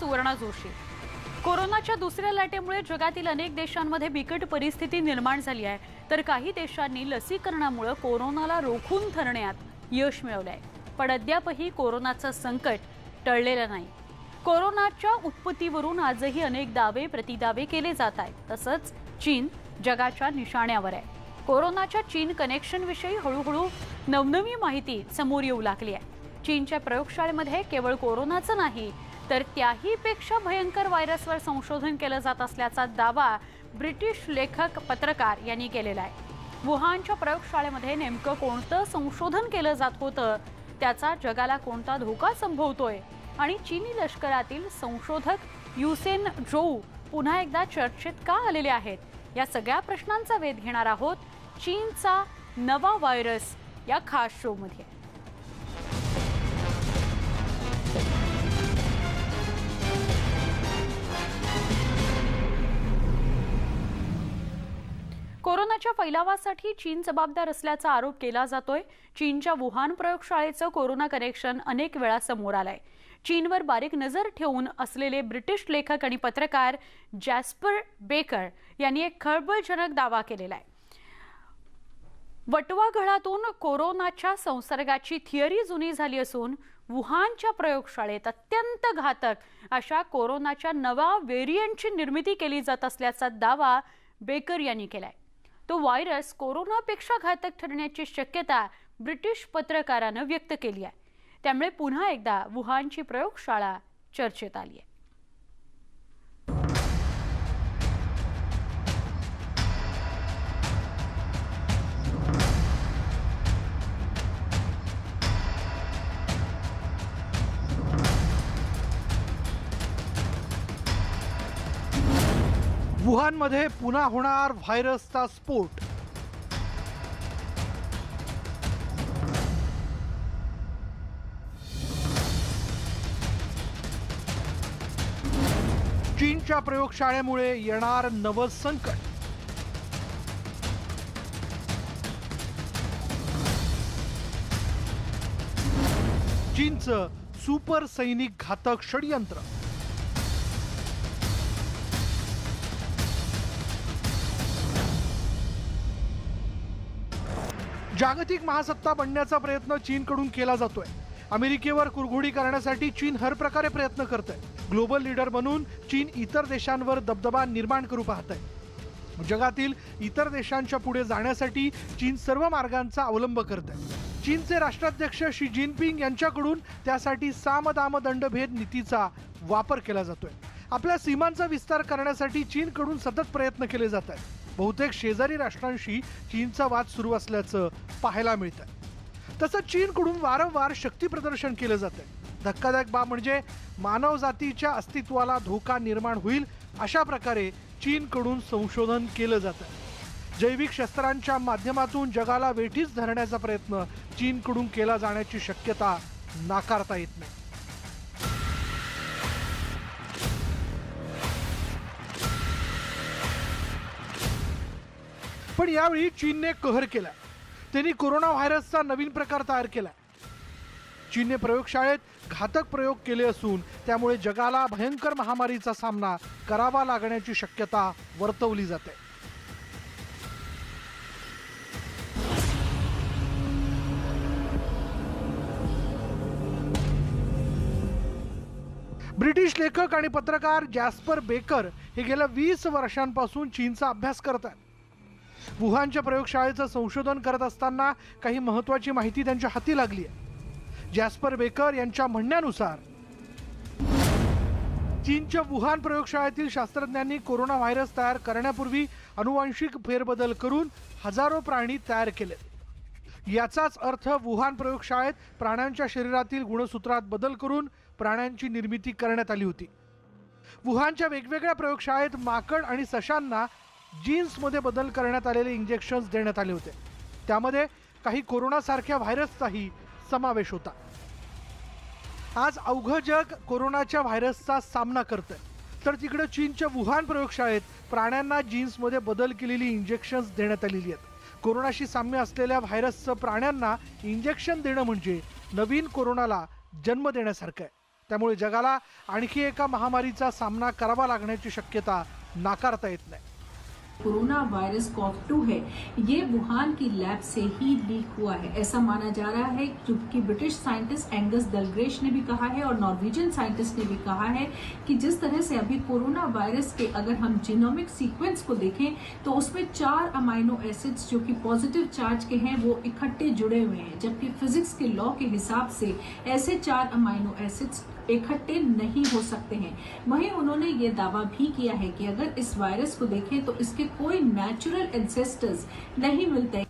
सुवर्णा जोशी। कोरोनाच्या दुसऱ्या लाटेमुळे जगातील अनेक देशांमध्ये बिकट परिस्थिती निर्माण झाली आहे, तर काही देशांनी लसीकरणामुळे कोरोनाला रोखून धरण्यात यश मिळवले आहे। पण अद्यापही कोरोनाचं संकट टळलेलं नाही। कोरोनाच्या उत्पत्तीवरून आजही अनेक दावे प्रतिदावे केले जात आहेत। तसंच चीन जगाच्या निशाण्यावर आहे। कोरोनाच्या चीन कनेक्शन विषयी हळूहळू नवनवी माहिती समोर येऊ लागली आहे। चीनच्या प्रयोगशाळेमध्ये केवळ कोरोनाचं नाही तर त्याही पेक्षा भयंकर व्हायरसवर संशोधन केलं जात असल्याचा दावा ब्रिटिश लेखक पत्रकार यांनी केलेला आहे। वुहानच्या प्रयोगशाळेमध्ये नेमकं कोणतं संशोधन केलं जात होतं, त्याचा जगाला कोणता धोका संभवतोय आणि चीनी लष्करातील संशोधक युसेन झोऊ पुन्हा एकदा चर्चेत का आलेले आहेत, या सगळ्या प्रश्नांचा वेध घेणार आहोत चीनचा नवा व्हायरस या खास शो मध्ये। कोरोनाच्या फैलावासाठी चीन जबाबदार असल्याचा आरोप केला जातोय। चीनच्या वुहान प्रयोगशाळेचं कोरोना कनेक्शन अनेक वेळा समोर आलंय। चीनवर बारीक नजर ठेवून असलेले ब्रिटिश लेखक आणि पत्रकार जॅस्पर बेकर यांनी एक खळबळजनक दावा केलेला आहे। वटवाघळातून कोरोनाच्या संसर्गाची थिअरी जुनी झाली असून वुहानच्या प्रयोगशाळेत अत्यंत घातक अशा कोरोनाच्या नव्या व्हेरियंटची निर्मिती केली जात असल्याचा दावा बेकर यांनी केलाय। तो व्हायरस कोरोनापेक्षा घातक ठरण्याची शक्यता ब्रिटिश पत्रकारानं व्यक्त केली आहे। त्यामुळे पुन्हा एकदा वुहानची प्रयोगशाळा चर्चेत आली आहे। वुहानमध्ये पुन्हा होणार व्हायरसचा स्फोट। चीनच्या प्रयोगशाळेमुळे येणार नवं संकट। चीनचं सुपर सैनिक घातक षडयंत्र। जागतिक महासत्ता बनण्याचा प्रयत्न चीनकडून केला जातोय। अमेरिकेवर कुरघोडी करण्यासाठी चीन हर प्रकारे प्रयत्न करतोय। ग्लोबल लीडर बनून चीन इतर देशांवर दबदबा निर्माण करू पाहतंय। जगातील इतर देशांच्या पुढे जाण्यासाठी चीन सर्व मार्गांचा अवलंब करतंय। चीनचे राष्ट्राध्यक्ष शी जिनपिंग यांच्याकडून त्यासाठी सामदाम दंडभेद नीतीचा वापर केला जातोय। आपल्या सीमांचा विस्तार करण्यासाठी चीनकडून सतत प्रयत्न केले जात आहेत। बहुतेक शेजारी राष्ट्रांशी चीनचा वाद सुरू असल्याचं पाहायला मिळतं। तसंच चीनकडून वारंवार शक्ती प्रदर्शन केलं जातंय। धक्कादायक बाब म्हणजे मानवजातीच्या अस्तित्वाला धोका निर्माण होईल अशा प्रकारे चीनकडून संशोधन केलं जातं। जैविक शस्त्रांच्या माध्यमातून जगाला वेठीस धरण्याचा प्रयत्न चीनकडून केला जाण्याची शक्यता नाकारता येत नाही। पण यावेळी चीनने कहर केला। त्यांनी कोरोना व्हायरसचा नवीन प्रकार तयार केला। चीनने प्रयोगशाळेत घातक प्रयोग केले असून त्यामुळे जगाला भयंकर महामारीचा सामना करावा लागण्याची शक्यता वर्तवली जाते। ब्रिटिश लेखक आणि पत्रकार जॅस्पर बेकर हे गेल्या 20 वर्षांपासून चीनचा अभ्यास करतात। वुहानच्या प्रयोगशाळेचं संशोधन करत असताना काही महत्त्वाची माहिती त्यांच्या हाती लागली आहे। जॅस्पर बेकर यांच्या म्हणण्यानुसार चीनच्या वुहान प्रयोगशाळेतील शास्त्रज्ञांनी कोरोना व्हायरस तयार करण्यापूर्वी अनुवांशिक फेरबदल करून हजारो प्राणी तयार केले। याचाच अर्थ वुहान प्रयोगशाळेत प्राण्यांच्या शरीरातील गुणसूत्रात बदल करून प्राण्यांची निर्मिती करण्यात आली होती। वुहानच्या वेगवेगळ्या प्रयोगशाळेत माकड आणि सशांना जीन्समध्ये बदल करण्यात आलेले इंजेक्शन्स देण्यात आले होते। त्यामध्ये काही कोरोनासारख्या व्हायरसचाही समावेश होता। आज अवघं जग कोरोनाच्या व्हायरसचा सामना करतंय, तर तिकडे चीनच्या वुहान प्रयोगशाळेत प्राण्यांना जीन्समध्ये बदल केलेली इंजेक्शन्स देण्यात आलेली आहेत। कोरोनाशी साम्य असलेल्या व्हायरसचं प्राण्यांना इंजेक्शन देणं म्हणजे नवीन कोरोनाला जन्म देण्यासारखं आहे। त्यामुळे जगाला आणखी एका महामारीचा सामना करावा लागण्याची शक्यता नाकारता येत नाही। कोरोना वायरस COV-2 है, ये वुहान की लैब से ही लीक हुआ है, ऐसा माना जा रहा है, क्योंकि ब्रिटिश साइंटिस्ट एंगस डलग्रेश ने भी कहा है और नॉर्वेजियन साइंटिस्ट ने भी कहा है कि जिस तरह से अभी कोरोना वायरस के अगर हम जीनोमिक सीक्वेंस को देखें तो उसमें 4 अमाइनो एसिड्स जो कि पॉजिटिव चार्ज के हैं वो इकट्ठे जुड़े हुए हैं, जबकि फिजिक्स के लॉ के हिसाब से ऐसे 4 अमाइनो एसिड्स इकट्ठे नहीं हो सकते हैं। वहीं उन्होंने ये दावा भी किया है कि अगर इस वायरस को देखें तो इसके कोई नेचुरल एंसेस्टर्स नहीं मिलते।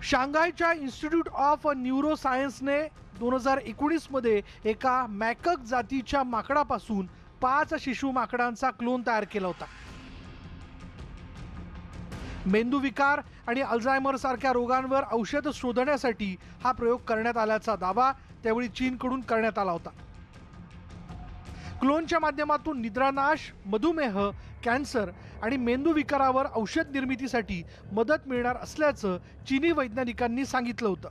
शांघायच्या इन्स्टिट्यूट ऑफ न्यूरो सायन्सने 2019 मध्ये एका मॅकक जातीच्या माकडापासून 5 शिशु माकडांचा क्लोन तयार केला होता। मेंदूविकार आणि अल्झायमर सारख्या रोगांवर औषध शोधण्यासाठी हा प्रयोग करण्यात आल्याचा दावा त्यावेळी चीनकडून करण्यात आला होता। क्लोनच्या माध्यमातून निद्रानाश, मधुमेह, कॅन्सर आणि मेंदूविकारावर औषध निर्मितीसाठी मदत मिळणार असल्याचं चीनी वैज्ञानिकांनी सांगितलं होतं।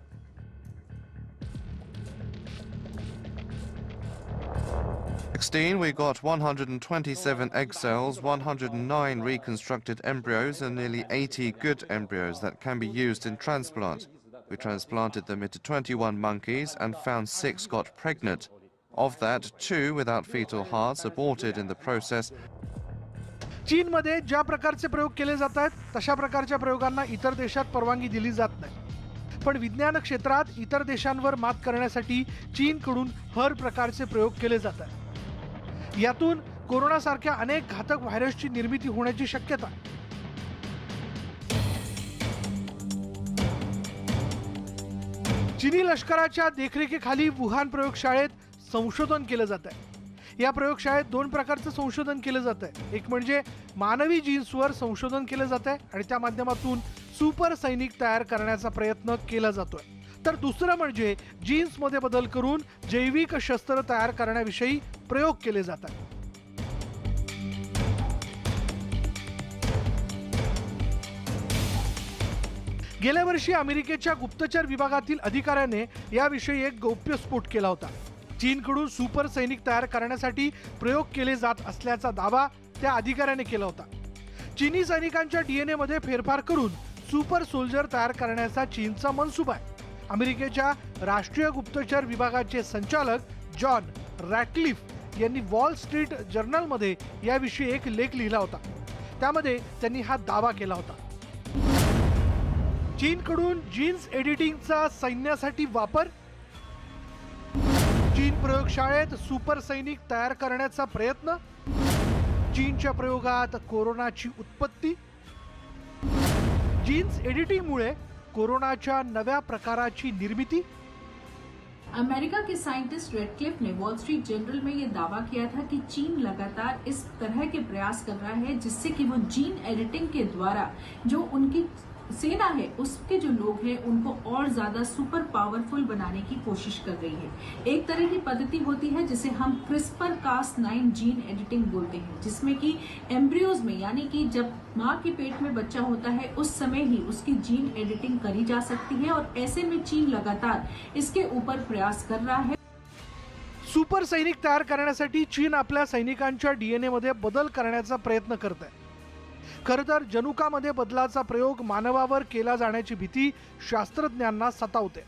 We got 127 egg cells, 109 reconstructed embryos, and nearly 80 good embryos that can be used in transplant. We transplanted them into 21 monkeys and found 6 got pregnant. Of that, 2 without fetal hearts aborted in the process. चीनमध्ये ज्या प्रकारचे प्रयोग केले जात आहेत तशा प्रकारच्या प्रयोगांना इतर देशात परवानगी दिली जात नाही, पण विज्ञान क्षेत्रात इतर देशांवर मात करण्यासाठी चीनकडून हर प्रकारचे प्रयोग केले जात आहेत। यातून कोरोनासारख्या अनेक घातक व्हायरसची निर्मिती होण्याची शक्यता आहे। चीनी लष्कराच्या देखरेखीखाली वुहान प्रयोगशाळेत संशोधन केलं जात आहे। या प्रयोगशाळेत 2 प्रकारचं संशोधन केलं जात आहे। एक म्हणजे मानवी जीन्सवर संशोधन केलं जात आहे आणि त्या माध्यमातून सुपर सैनिक तयार करण्याचा प्रयत्न केला जातोय, तर दुसरं म्हणजे जीन्समध्ये बदल करून जैविक शस्त्र तयार करण्याविषयी प्रयोग केले जातात। गेल्या वर्षी अमेरिकेच्या गुप्तचर विभागातील अधिकाऱ्याने याविषयी एक गौप्यस्फोट केला होता। चीनकडून सुपर सैनिक तयार करण्यासाठी प्रयोग केले जात असल्याचा दावा त्या अधिकाऱ्याने केला होता। चीनी सैनिकांच्या DNA मध्ये फेरफार करून सुपर सोल्जर तयार करण्याचा चीनचा मनसुबा आहे। अमेरिकेच्या राष्ट्रीय गुप्तचर विभागाचे संचालक जॉन रॅटक्लिफ यांनी वॉल स्ट्रीट जर्नलमध्ये याविषयी एक लेख लिहिला होता। त्यामध्ये त्यांनी हा दावा केला होता। चीनकडून जीन्स एडिटिंगचा सैन्यासाठी वापर, चीन प्रयोगशाळेत सुपर सैनिक तयार करण्याचा प्रयत्न, चीनच्या प्रयोगात कोरोनाची उत्पत्ती, जीन्स एडिटिंगमुळे कोरोनाच्या नव्या प्रकाराची निर्मिती। अमेरिका के साइंटिस्ट रेडक्लिफ ने वॉल स्ट्रीट जर्नल में ये दावा किया था कि चीन लगातार इस तरह के प्रयास कर रहा है जिससे कि वो जीन एडिटिंग के द्वारा जो उनकी सेना है उसके जो लोग हैं उनको और ज्यादा सुपर पावरफुल बनाने की कोशिश कर रही है। एक तरह की पद्धति होती है जिसे हम CRISPR-Cas9 जीन एडिटिंग बोलते हैं, जिसमें कि एम्ब्रियोज में यानी कि जब माँ के पेट में बच्चा होता है उस समय ही उसकी जीन एडिटिंग करी जा सकती है और ऐसे में चीन लगातार इसके ऊपर प्रयास कर रहा है। सुपर सैनिक तयार करण्यासाठी चीन आपल्या सैनिकांच्या DNA मध्ये बदल करण्याचा प्रयत्न करत आहे। खरं तर जनुकामध्ये बदलाचा प्रयोग मानवावर केला जाण्याची भीती शास्त्रज्ञांना सतावते,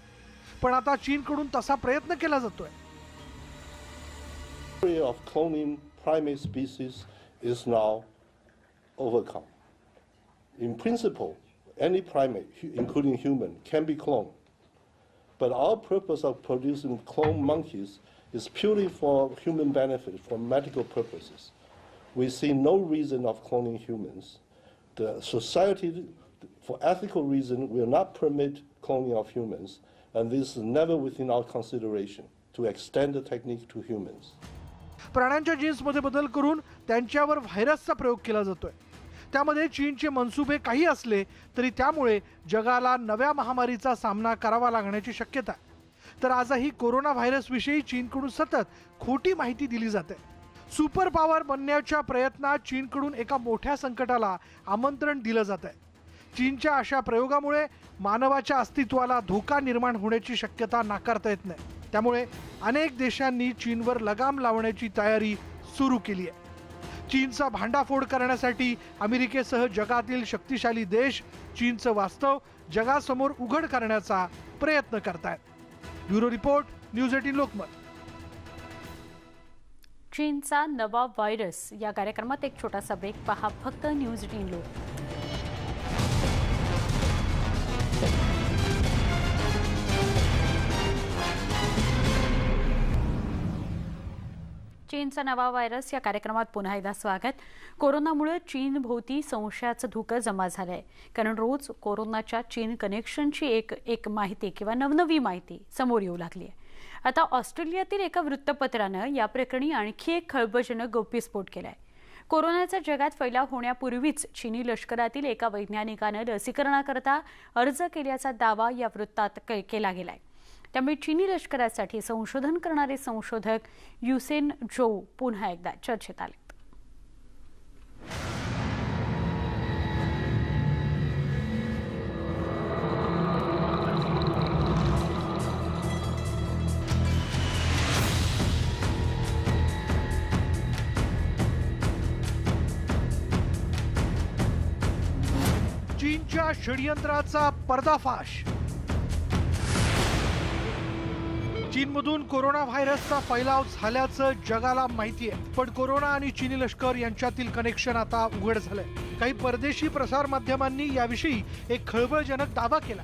पण आता चीनकडून तसा प्रयत्न केला जातोय। of cloning primate species is now overcome. In principle, any primate, including human, can be cloned. But our purpose of producing clone monkeys is purely for human benefit, for medical purposes. We see no reason of cloning humans. The society, for ethical reason, will not permit cloning of humans, and this is never within our consideration to extend the technique to humans. प्राण्यांच्या जीन्समध्ये बदल करून त्यांच्यावर व्हायरसचा प्रयोग केला जातोय। त्यामध्ये चीनचे मनसुबे काही असले तरी त्यामुळे जगाला नव्या महामारीचा सामना करावा लागण्याची शक्यता आहे। तर आजही कोरोना व्हायरस विषयी चीनकडून सतत खोटी माहिती दिली जाते। सुपर पॉवर बनण्याच्या प्रयत्नात चीनकडून एका मोठ्या संकटाला आमंत्रण दिलं जात आहे। चीनच्या अशा प्रयोगामुळे मानवाच्या अस्तित्वाला धोका निर्माण होण्याची शक्यता नाकारता येत नाही। त्यामुळे अनेक देशांनी चीनवर लगाम लावण्याची तयारी सुरू केली आहे. चीनचा भांडाफोड करण्यासाठी अमेरिकेसह जगातील शक्तिशाली देश चीनचं वास्तव जगासमोर उघड करण्याचा प्रयत्न करतायत. Bureau report, news 18 Lokmat. चीनचा नवा व्हायरस या कार्यक्रमात एक छोटासा ब्रेक. पहा फक्त न्यूज 18 लोक. चीनचा नवा व्हायरस या कार्यक्रमात पुन्हा एकदा स्वागत. कोरोनामुळे चीन भोवती संशयाचं धुकं जमा झालंय, कारण रोज कोरोनाच्या चीन कनेक्शनची एक माहिती किंवा नवनवी माहिती समोर येऊ लागली आहे. आता ऑस्ट्रेलियातील एका वृत्तपत्रानं या प्रकरणी आणखी एक खळबळजनक गौप्यस्फोट केलाय. कोरोनाचा जगात फैलाव होण्यापूर्वीच चीनी लष्करातील एका वैज्ञानिकानं लसीकरणाकरता अर्ज केल्याचा दावा या वृत्तात केला गेलाय. त्यामुळे चीनी लष्करासाठी संशोधन करणारे संशोधक युसेन झोऊ पुन्हा एकदा चर्चेत आले. चीनच्या षडयंत्राचा पर्दाफाश. चीनमधून कोरोना व्हायरसचा फैलाव झाल्याचं जगाला माहिती आहे, पण कोरोना आणि चीनी लष्कर यांच्यातील कनेक्शन आता उघड झालंय. काही परदेशी प्रसार माध्यमांनी याविषयी एक खळबळजनक दावा केला.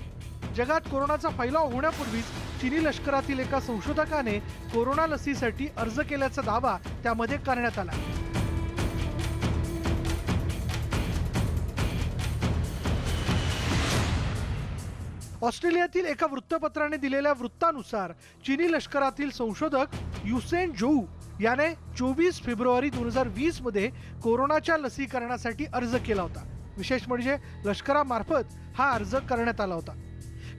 जगात कोरोनाचा फैलाव होण्यापूर्वीच चीनी लष्करातील एका संशोधकाने कोरोना लसीसाठी अर्ज केल्याचा दावा त्यामध्ये करण्यात आला. ऑस्ट्रेलियातील एका वृत्तपत्राने दिलेल्या वृत्तानुसार चीनी लष्करातील संशोधक युसेन झोऊ याने 24 फेब्रुवारी 2020 मध्ये कोरोनाच्या लसीकरणासाठी अर्ज केला होता. विशेष म्हणजे लष्करामार्फत हा अर्ज करण्यात आला होता.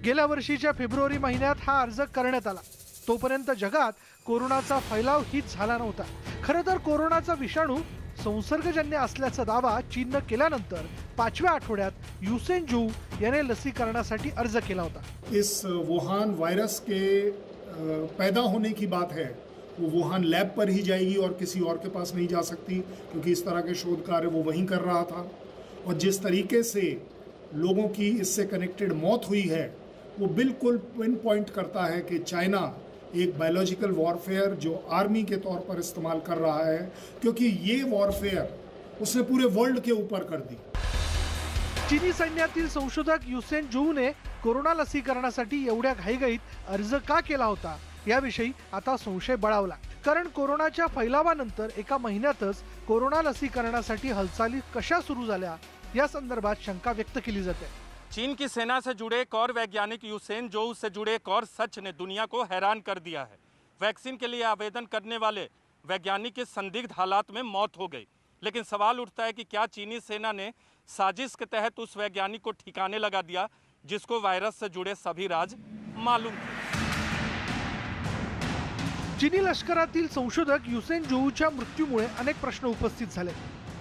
गेल्या वर्षीच्या फेब्रुवारी महिन्यात हा अर्ज करण्यात आला. तोपर्यंत जगात कोरोनाचा फैलाव हीच झाला नव्हता. खरं तर कोरोनाचा विषाणू संसर्गजन्य असल्याचा दावा चीननं केल्यानंतर 5व्या आठवड्यात युसेन झोऊ याने लसीकरणासाठी अर्ज केला होता. इस वुहान वायरस के पैदा होने की बात है, वो वुहान लैब पर ही जाएगी और किसी और के पास नहीं जा सकती, क्योंकि इस तरह के शोध कार्य वो वहीं कर रहा था. और जिस तरीके से लोगों की इससे कनेक्टेड मौत हुई है, वो बिल्कुल पिन पॉइंट करता है कि चाइना एक बायोलॉजिकल वॉरफेयर जो आर्मी के तौर पर इस्तेमाल कर रहा है, क्योंकि ये वॉरफेयर उसने पूरे वर्ल्ड के ऊपर कर दी. चीनी सैन्यातील संशोधक युसेन झोऊने कोरोना लसीकरणासाठी एवढ्या घाईघाईत अर्ज का केला होता याविषयी आता संशय बळावला. कारण कोरोनाच्या फैलावानंतर एका महिन्यातच कोरोना लसीकरणासाठी हालचाली कशा सुरू झाल्या या संदर्भात शंका व्यक्त केली जाते. चीन की सेना से जुड़े एक और वैज्ञानिक युसेन झोऊ से जुड़े एक और सच ने दुनिया को हैरान कर दिया है. वैक्सीन के लिए आवेदन करने वाले वैज्ञानिक की संदिग्ध हालात में मौत हो गई. लेकिन सवाल उठता है कि क्या चीनी सेना ने साजिश के तहत उस वैज्ञानिक को ठिकाने लगा दिया जिसको वायरस से जुड़े सभी राज मालूम थे. चीनी लष्करातील संशोधक युसेन झोऊच्या मृत्यूमुळे अनेक प्रश्न उपस्थित झाले.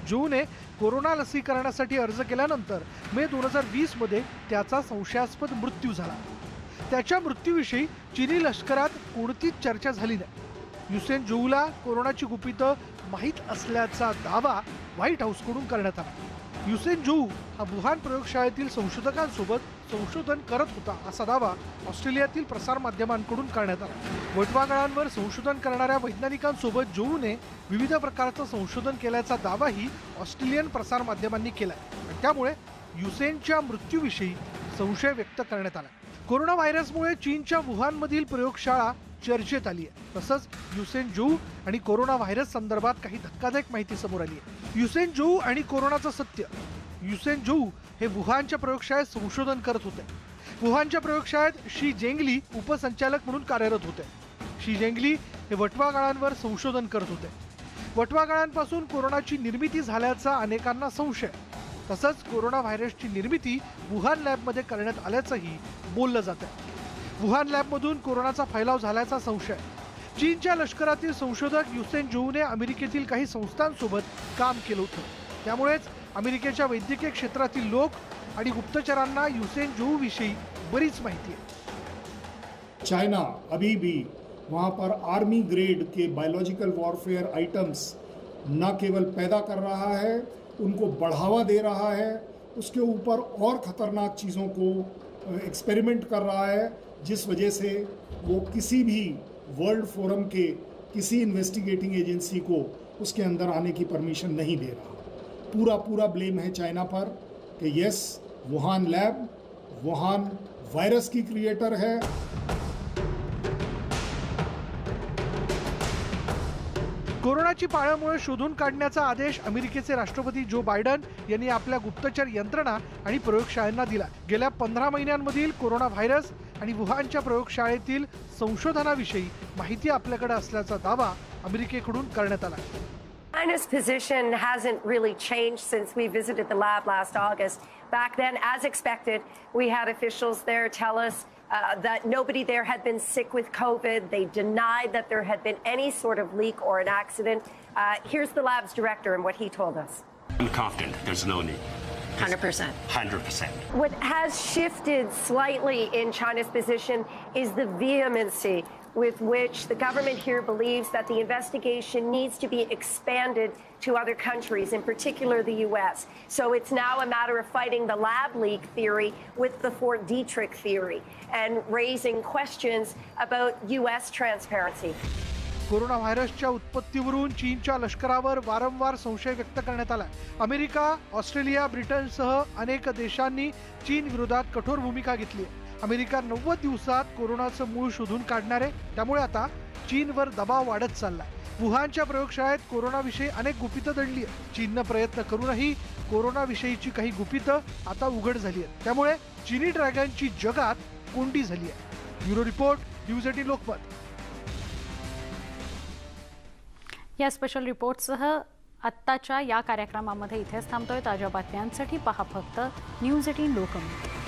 झोऊने कोरोना लसीकरणासाठी अर्ज केल्यानंतर मे 2020 मध्ये त्याचा संशयास्पद मृत्यू झाला. त्याच्या मृत्यूविषयी चीनी लष्करात कोणतीच चर्चा झाली नाही. युसेन झोऊला कोरोनाची गुपितं माहीत असल्याचा दावा व्हाईट हाऊसकडून करण्यात आला. युसेन झोऊ हा वुहान प्रयोगशाळेतील संशोधकांसोबत संशोधन करत होता असा दावा ऑस्ट्रेलियातील प्रसार माध्यमांकडून करण्यात आला. वटवाघळांवर संशोधन करणाऱ्या वैज्ञानिकांसोबत झोऊने विविध प्रकारचं संशोधन केल्याचा दावाही ऑस्ट्रेलियन प्रसार माध्यमांनी केलाय. त्यामुळे युसेनच्या मृत्यूविषयी संशय व्यक्त करण्यात आला. कोरोना व्हायरसमुळे चीनच्या वुहानमधील प्रयोगशाळा चर्चेत आली आहे. तसंच युसेन झोऊ आणि कोरोना व्हायरस संदर्भात काही धक्कादायक माहिती समोर आली आहे. युसेन झोऊ आणि कोरोनाचं सत्य. युसेन झोऊ हे वुहानच्या प्रयोगशाळेत संशोधन करत होते. वुहानच्या प्रयोगशाळेत शी जेंगली उपसंचालक म्हणून कार्यरत होते. शी जेंगली हे वटवाघळांवर संशोधन करत होते. वटवाघळांपासून कोरोनाची निर्मिती झाल्याचा अनेकांना संशय. तसंच कोरोना व्हायरसची निर्मिती वुहान लॅबमध्ये करण्यात आल्याचंही बोललं जातं. वुहान लॅबमधून कोरोनाचा फैलाव झाल्याचा संशय. चीनच्या लष्करातील संशोधक युसेन झोऊने अमेरिकेतील काही संस्थांसोबत काम केलं होतं. त्यामुळेच अमेरिकेच्या वैद्यकीय क्षेत्रातील लोक आणि गुप्तचरांना युसेन झोऊ विषयी बरीच माहिती आहे. चाइना अभी भी वहाँ पर आर्मी ग्रेड के बायोलॉजिकल वॉरफेयर आइटम्स न केवल पैदा कर रहा है, उनको बढ़ावा दे रहा है, उसके ऊपर और ख़तरनाक चीज़ों को एक्सपेरिमेंट कर रहा है, जिस वजह से वो किसी भी वर्ल्ड फोरम के किसी इन्वेस्टिगेटिंग एजेंसी को उसके अंदर आने की परमिशन नहीं दे रहा। पूरा ब्लेम है चाइना पर कि yes, Wuhan lab Wuhan virus की क्रिएटर है। कोरोनाची पाळमुळे शोधून काढण्याचा आदेश अमेरिकेचे राष्ट्रपती जो बायडन यांनी आपल्या गुप्तचर यंत्रणा आणि प्रयोगशाळांना दिला। गेल्या 15 महिन्यांमधील कोरोना व्हायरस आणि वुहानच्या प्रयोगशाळेतील संशोधनाविषयी माहिती आपल्याकडे असल्याचा दावा अमेरिकेकडून करण्यात आला। China's position hasn't really changed since we visited the lab last August. Back then, as expected, we had officials there tell us that nobody there had been sick with COVID. They denied that there had been any sort of leak or an accident. Here's the lab's director and what he told us. I'm confident there's no need. 100%. 100%. What has shifted slightly in China's position is the vehemency with which the government here believes that the investigation needs to be expanded to other countries, in particular the U.S. So it's now a matter of fighting the lab leak theory with the Fort Detrick theory and raising questions about U.S. transparency. Corona व्हायरसच्या उत्पत्तीवरून चीनच्या लष्करावर वारंवार संशय व्यक्त करण्यात आला। America, Australia, ब्रिटनसह अनेक देशांनी चीन विरोधात कठोर भूमिका घेतली आहे। अमेरिका 90 दिवसात कोरोनाचं मूळ शोधून काढणार आहे, त्यामुळे आता चीनवर दबाव वाढत चाललाय। वुहानच्या प्रयोगशाळेत कोरोनाविषयी अनेक गुपितं दडली आहेत। चीननं प्रयत्न करूनही कोरोनाविषयीची काही गुपितं आता उघड झाली आहेत, त्यामुळे चीनी ड्रॅगनची जगात कोंडी झाली आहे। Bureau report, news 18 Lokmat. या स्पेशल रिपोर्टसह आत्ताच्या या कार्यक्रमामध्ये इथेच थांबतोय। ताज्या बातम्यांसाठी पहा फक्त न्यूज 18 लोकमत।